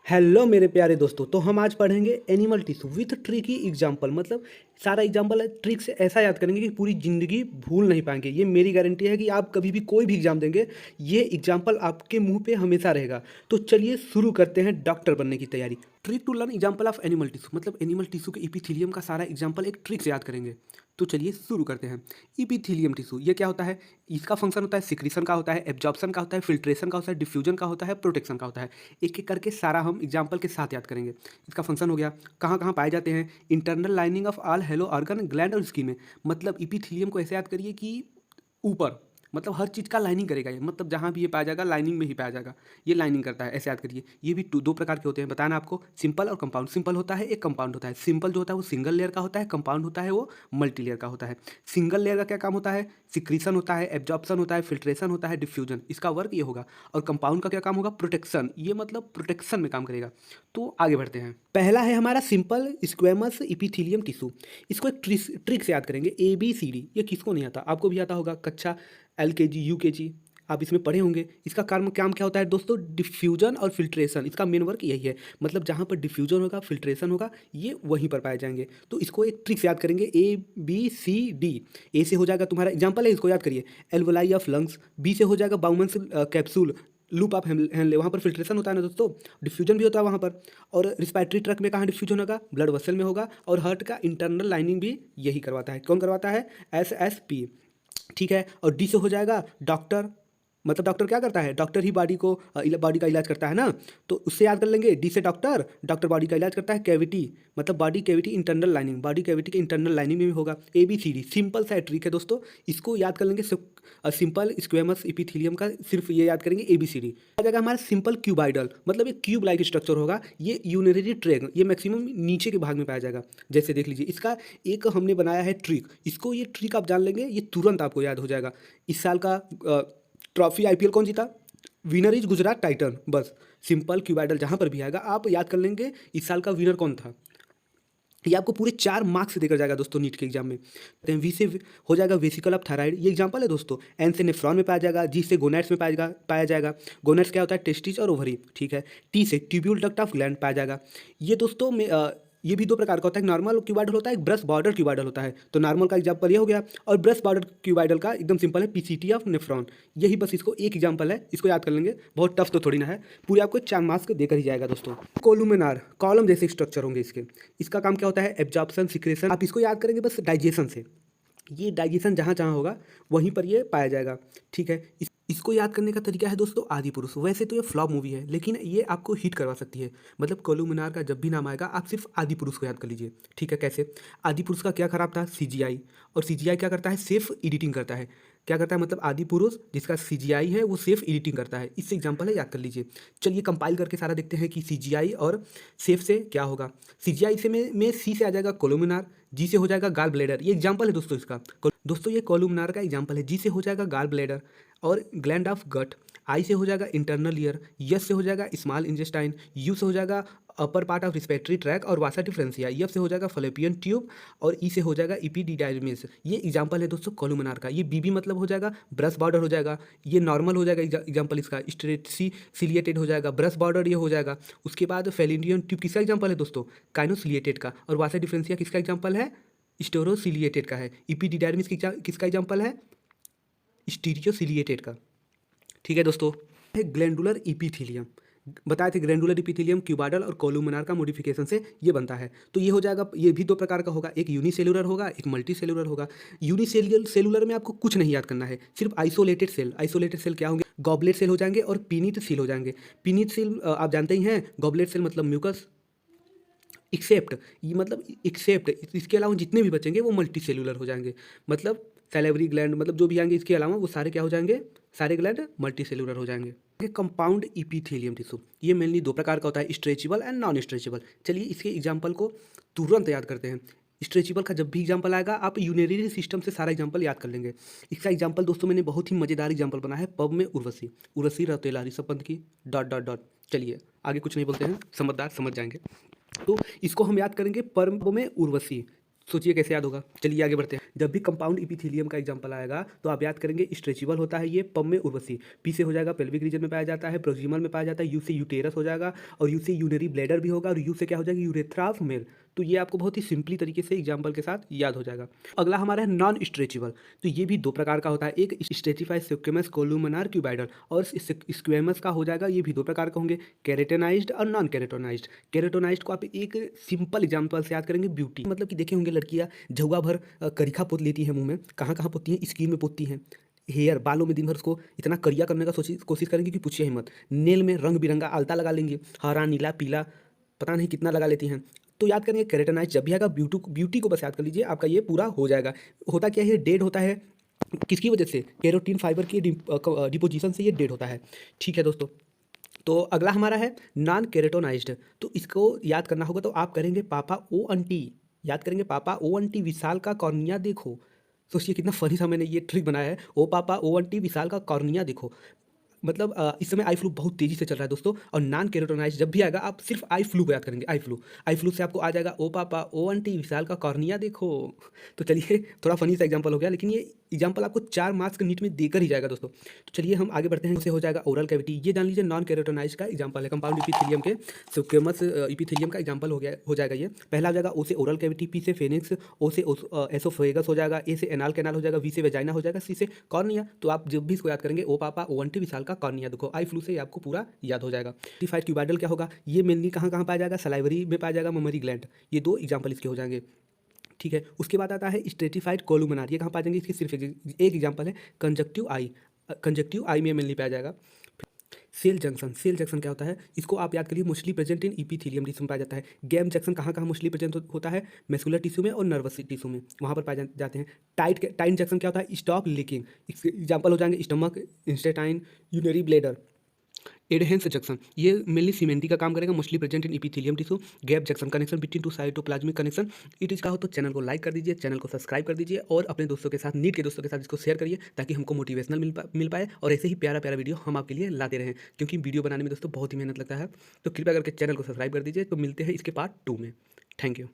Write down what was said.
Hello मेरे प्यारे दोस्तों। तो हम आज पढ़ेंगे animal tissue with trick example. मतलब सारा एग्जाम्पल ट्रिक से ऐसा याद करेंगे कि पूरी ज़िंदगी भूल नहीं पाएंगे। ये मेरी गारंटी है कि आप कभी भी कोई भी एग्जाम देंगे, ये एग्जाम्पल आपके मुंह पे हमेशा रहेगा। तो चलिए शुरू करते हैं डॉक्टर बनने की तैयारी। Trick to learn example of animal tissue, मतलब एनिमल टिश्यू के इपिथीलियम का सारा एग्जाम्पल एक ट्रिक से याद करेंगे। तो चलिए शुरू करते हैं। इपिथीलियम टिश्यू ये क्या होता है? इसका फंक्शन होता है सिक्रीशन का, होता है एब्जॉर्प्शन का, होता है फिल्ट्रेशन का, होता है डिफ्यूजन का, होता है प्रोटेक्शन का होता है। एक एक करके सारा हम एग्जाम्पल के साथ याद करेंगे। इसका फंक्शन हो गया, कहाँ कहाँ पाए जाते हैं, internal lining of all hello organ gland और स्किन में। मतलब इपिथीलियम को ऐसे याद करिए कि ऊपर, मतलब हर चीज़ का लाइनिंग करेगा ये, मतलब जहाँ भी ये पाया जाएगा लाइनिंग में ही पाया जाएगा। ये लाइनिंग करता है, ऐसे याद करिए। ये भी दो प्रकार के होते हैं, बताना आपको, सिंपल और कंपाउंड। सिंपल होता है एक, कंपाउंड होता है। सिंपल जो होता है वो सिंगल लेयर का होता है, कंपाउंड होता है वो मल्टी लेयर का होता है। सिंगल लेयर का क्या काम होता है? सिक्रीशन होता है, एब्जॉर्प्शन होता है, फिल्ट्रेशन होता है, डिफ्यूजन, इसका वर्क ये होगा। और कंपाउंड का क्या काम होगा? प्रोटेक्शन, ये मतलब प्रोटेक्शन में काम करेगा। तो आगे बढ़ते हैं। पहला है हमारा सिंपल स्क्वेमस इपिथीलियम टिश्यू। इसको एक ट्रिक से याद करेंगे, ABCD। ये किसको नहीं आता? आपको भी आता होगा, कक्षा LKG UKG आप इसमें पढ़े होंगे। इसका काम क्या होता है दोस्तों? डिफ्यूजन और फिल्ट्रेशन, इसका मेन वर्क यही है। मतलब जहाँ पर डिफ्यूजन होगा, फिल्ट्रेशन होगा, ये वहीं पर पाए जाएंगे। तो इसको एक ट्रिक से याद करेंगे, ABCD। ए से हो जाएगा, तुम्हारा एग्जाम्पल है, इसको याद करिए, एल्वोलाई ऑफ लंग्स। बी से हो जाएगा बाउमन्स कैप्सूल, लूप ऑफ हेनले, वहाँ पर फिल्ट्रेशन होता है ना दोस्तों, डिफ्यूजन भी होता है वहाँ पर। और रिस्पायरेटरी ट्रैक्ट में कहाँ डिफ्यूजन होगा? ब्लड वेसल में होगा। और हार्ट का इंटरनल लाइनिंग भी यही करवाता है। कौन करवाता है? SSP। ठीक है। और डी से हो जाएगा डॉक्टर। मतलब डॉक्टर क्या करता है? डॉक्टर ही बॉडी का इलाज करता है ना। तो उससे याद कर लेंगे, डी से डॉक्टर, डॉक्टर बॉडी का इलाज करता है। कैविटी, मतलब body cavity internal lining, body cavity के इंटरनल लाइनिंग में भी होगा। ABCD सिंपल सा ट्रिक है दोस्तों, इसको याद कर लेंगे। सिंपल स्क्वेमस इपिथीलियम का सिर्फ ये याद करेंगे, ABCD। आ जाएगा हमारा सिंपल क्यूबाइडल, मतलब एक क्यूब लाइक स्ट्रक्चर होगा। ये यूनिटरी ट्रैक, ये मैक्सिमम नीचे के भाग में पाया जाएगा। जैसे देख लीजिए, इसका एक हमने बनाया है ट्रिक, इसको ये ट्रिक आप जान लेंगे, ये तुरंत आपको याद हो जाएगा। इस साल का ट्रॉफी IPL कौन जीता? Winner is Gujarat Titan. बस सिंपल क्यूबाइडल जहाँ पर भी आएगा आप याद कर लेंगे इस साल का विनर कौन था। ये आपको पूरे 4 मार्क्स देकर जाएगा दोस्तों नीट के एग्जाम में। V से हो जाएगा वेसिकल ऑफ थायराइड, ये एग्जांपल है दोस्तों। N से नेफ्रॉन में पाया जाएगा। G से गोनेट्स में पाया जाएगा। गोनेट्स क्या होता है? टेस्टिस और ओवरी। ठीक है। T से ट्यूब्यूल डक्ट ऑफ ग्लैंड पाया जाएगा। ये दोस्तों में ये भी दो प्रकार का होता है, एक नॉर्मल क्यूबाइडल होता है, एक ब्रश बॉर्डर क्यूबाइडल होता है। तो नॉर्मल का एग्जाम्पल ये हो गया, और ब्रश बॉर्डर क्यूबाइडल का एकदम सिंपल है, PCT ऑफ नेफ्रॉन। यही बस इसको एक एग्जाम्पल है, इसको याद कर लेंगे। बहुत टफ तो थोड़ी ना है, पूरे आपको 4 मार्क्स देकर ही जाएगा दोस्तों। कोलुमिनार कॉलम जैसे स्ट्रक्चर होंगे इसके। इसका काम क्या होता है? Absorption, secretion. आप इसको याद करेंगे बस डाइजेशन से। ये डाइजेशन जहाँ जहाँ होगा वहीं पर ये पाया जाएगा। ठीक है। इसको याद करने का तरीका है दोस्तों, आदि पुरुष। वैसे तो ये फ्लॉप मूवी है, लेकिन ये आपको हिट करवा सकती है। मतलब कोलुमिनार का जब भी नाम आएगा आप सिर्फ आदि पुरुष को याद कर लीजिए। ठीक है। कैसे? आदि पुरुष का क्या खराब था? CGI। और CGI क्या करता है? सेफ एडिटिंग करता है। क्या करता है? मतलब आदि पुरुष जिसका CGI है वो सेफ एडिटिंग करता है। इससे एग्जाम्पल है, याद कर लीजिए। चलिए कंपाइल करके सारा देखते हैं कि CGI और सेफ से क्या होगा। CGI से में C से आ जाएगा कोलुमिनार, G से हो जाएगा गाल ब्लेडर। ये एग्जाम्पल है दोस्तों इसका। दोस्तों ये कोलुमिनार का एग्जाम्पल है। G से हो जाएगा गाल ब्लेडर और ग्लैंड ऑफ गट। I से हो जाएगा इंटरनल ईयर। S से हो जाएगा स्मॉल इंटेस्टाइन। U से हो जाएगा upper part of respiratory track और वासा डिफरेंशिया। F से हो जाएगा फलोपियन ट्यूब। और E से हो जाएगा इपीडिडाइमिस। ये एग्जाम्पल है दोस्तों कोलुमिनार का। ये BB मतलब हो जाएगा ब्रश बॉर्डर हो जाएगा। ये नॉर्मल हो जाएगा एग्जाम्पल इसका। स्ट्रेटसी सिलिएटेड हो जाएगा, ब्रश बॉर्डर ये हो जाएगा। उसके बाद फेलिनियन ट्यूब किसका एग्जाम्पल है दोस्तों? काइनोसिलिएटेड का। और वासा डिफरेंशिया किसका एग्जाम्पल है? स्टेरोसिलिएटेड का है। इपीडिडाइमिस किसका एग्जाम्पल है? स्टीरियोसिलिएटेड का। ठीक है दोस्तों। है ग्लैंडुलर इपिथीलियम। बताए थे ग्लैंडुलर इपिथीलियम क्यूबाइडल और कोलुमिनार का मॉडिफिकेशन से ये बनता है। तो ये हो जाएगा, ये भी दो प्रकार का होगा, एक यूनिसेलुलर होगा, एक मल्टी सेलुलर होगा। यूनिसेलुलर में आपको कुछ नहीं याद करना है, सिर्फ आइसोलेटेड सेल। आइसोलेटेड सेल क्या होंगे? गॉबलेट सेल हो जाएंगे और पीनित सेल हो जाएंगे। पीनित सेल आप जानते ही हैं, गॉबलेट सेल मतलब म्यूकस, एक्सेप्ट, ये मतलब एक्सेप्ट इसके अलावा जितने भी बचेंगे वो मल्टी सेलुलर हो जाएंगे। मतलब सैलिवरी ग्लैंड, मतलब जो भी आएंगे इसके अलावा वो सारे क्या हो जाएंगे? सारे ग्लैंड मल्टी सेलुलर हो जाएंगे। कंपाउंड इपिथेलियम टिश्यू, ये मेनली दो प्रकार का होता है, स्ट्रेचेबल एंड नॉन स्ट्रेचेबल। चलिए इसके एग्जाम्पल को तुरंत याद करते हैं। स्ट्रेचेबल का जब भी एग्जाम्पल आएगा आप यूनिनरी सिस्टम से सारा एग्जाम्पल याद कर लेंगे। इसका एग्जाम्पल दोस्तों मैंने बहुत ही मजेदार एग्जाम्पल बना है, पब में उर्वशी। उर्वशी रौतेला ऋषभ पंत की डॉट डॉट डॉट। चलिए आगे कुछ नहीं बोलते हैं, समझदार समझ जाएंगे। तो इसको हम याद करेंगे पर्व में उर्वशी। सोचिए कैसे याद होगा। चलिए आगे बढ़ते हैं। जब भी कंपाउंड इपिथेलियम का एग्जांपल आएगा तो आप याद करेंगे स्ट्रेचेबल होता है ये, पम में उर्वशी, पी से हो जाएगा पेल्विक रीजन में पाया जाता है, प्रोक्सिमल में पाया जाता है, यू से यूटेरस हो जाएगा, और यू से यूनरी ब्लैडर भी होगा, और यू से क्या हो जाएगा यूरेथ्रा ऑफ मेल। तो ये आपको बहुत ही सिंपली तरीके से एग्जाम्पल के साथ याद हो जाएगा। अगला हमारा है नॉन स्ट्रेचेबल। तो ये भी दो प्रकार का होता है, एक स्ट्रेटिफाइड स्क्वेमस कोलुमनार क्यूबाइडल, और स्क्वेमस का हो जाएगा, ये भी दो प्रकार का होंगे, केरेटोनाइज्ड और नॉन केरेटोनाइज्ड। केरेटोनाइज्ड को आप एक सिंपल एग्जाम्पल से याद करेंगे, ब्यूटी, मतलब कि देखे होंगे लड़कियां झुआ भर करिखा पोत लेती है मुंह में, कहाँ कहाँ पोतती हैं, स्किन में पोतती हैं, हेयर बालों में दिन भर उसको इतना करिया करने का कोशिश करेंगे कि पूछिए हिम्मत। नेल में रंग बिरंगा आलता लगा लेंगे, हरा नीला पीला पता नहीं कितना लगा लेती हैं। तो याद करेंगे केरेटोनाइज जब भी आएगा, ब्यूटी को बस याद कर लीजिए, आपका ये पूरा हो जाएगा। होता क्या है, डेड होता है किसकी वजह से, केरोटीन फाइबर की डिपोजिशन से ये डेड होता है। ठीक है दोस्तों, तो अगला हमारा है नॉन केरेटोनाइज्ड। तो इसको याद करना होगा, तो आप करेंगे पापा ओ आंटी, याद करेंगे पापा ओ आंटी विशाल का कॉर्निया देखो। सोचिए कितना फनी सा मैंने ये ट्रिक बनाया है, ओ पापा ओ आंटी विशाल का कॉर्निया देखो। मतलब इस समय आई फ्लू बहुत तेजी से चल रहा है दोस्तों, और नॉन केरोटोनाइज जब भी आएगा आप सिर्फ आई फ्लू को याद करेंगे, आई फ्लू से आपको आ जाएगा ओ पापा ओ आंटी विशाल का कॉर्निया देखो। तो चलिए थोड़ा फनी सा एग्जांपल हो गया, लेकिन ये एग्जांपल आपको 4 मार्क्स के नीट में देकर ही जाएगा दोस्तों। तो चलिए हम आगे बढ़ते हैं, उसे हो जाएगा ओरल कैविटी। ये जान लीजिए नॉन केरोटोनाइज का एग्जांपल है, कंपाउंड इपिथेलियम के स्क्वेमस इपिथेलियम का एग्जांपल हो जाएगा ये। पहला हो जाएगा ओ से ओरल कैविटी, पी से फेनिक्स, ओ से एसोफेगस हो जाएगा, ए से एनाल कैनाल हो जाएगा, वी से वेजाइना हो जाएगा, सी से कॉर्निया। तो आप जब भी इसको याद करेंगे ओ पापा ओ आंटी विशाल का कॉर्निया देखो, आई फ्लू से आपको पूरा याद हो जाएगा। स्ट्रेटिफाइड क्यूबाइडल क्या होगा, ये मेनली कहाँ कहाँ पाया जाएगा, सलाइवरी में पाया जाएगा, ममरी ग्लैंड। ये दो एग्जांपल इसके हो जाएंगे। ठीक है, उसके बाद आता है स्ट्रेटिफाइड कोलुमनार, ये कहाँ पाया जाएंगे, इसकी सिर्फ एक एग्जांपल है कंजक्टिव आई, कंजक्टिव आई में मेनली पाया जाएगा। सेल जंक्शन, सेल जंक्शन क्या होता है, इसको आप याद करिए, mostly present in epithelium tissue में पाया जाता है। गैम जंक्शन कहाँ कहाँ मोस्टली प्रेजेंट होता है, मैस्कुलर टिश्यू में और नर्वस टिश्यू में, वहाँ पर पाए जाते हैं। टाइट जंक्शन क्या होता है, स्टॉप लीकिंग, इसके एग्जाम्पल हो जाएंगे स्टमक, इंस्टेटाइन, यूनरी ब्लेडर। एडहेंस जंक्शन, ये मेनली सीमेंटी का काम करेगा, mostly present in epithelium tissue. Gap junction, connection between two cytoplasmic connection. It is का हो तो चैनल को लाइक कर दीजिए, चैनल को सब्सक्राइब कर दीजिए, और अपने दोस्तों के साथ, नीट के दोस्तों के साथ इसको शेयर करिए, ताकि हमको मोटिवेशनल मिल पाए, और ऐसे ही प्यारा प्यारा वीडियो हम आपके लिए लाते रहें, क्योंकि वीडियो बनाने में दोस्तों बहुत ही मेहनत लगता है। तो कृपया करके चैनल को सब्सक्राइब कर दीजिए। तो मिलते हैं इसके पार्ट 2 में। Thank you.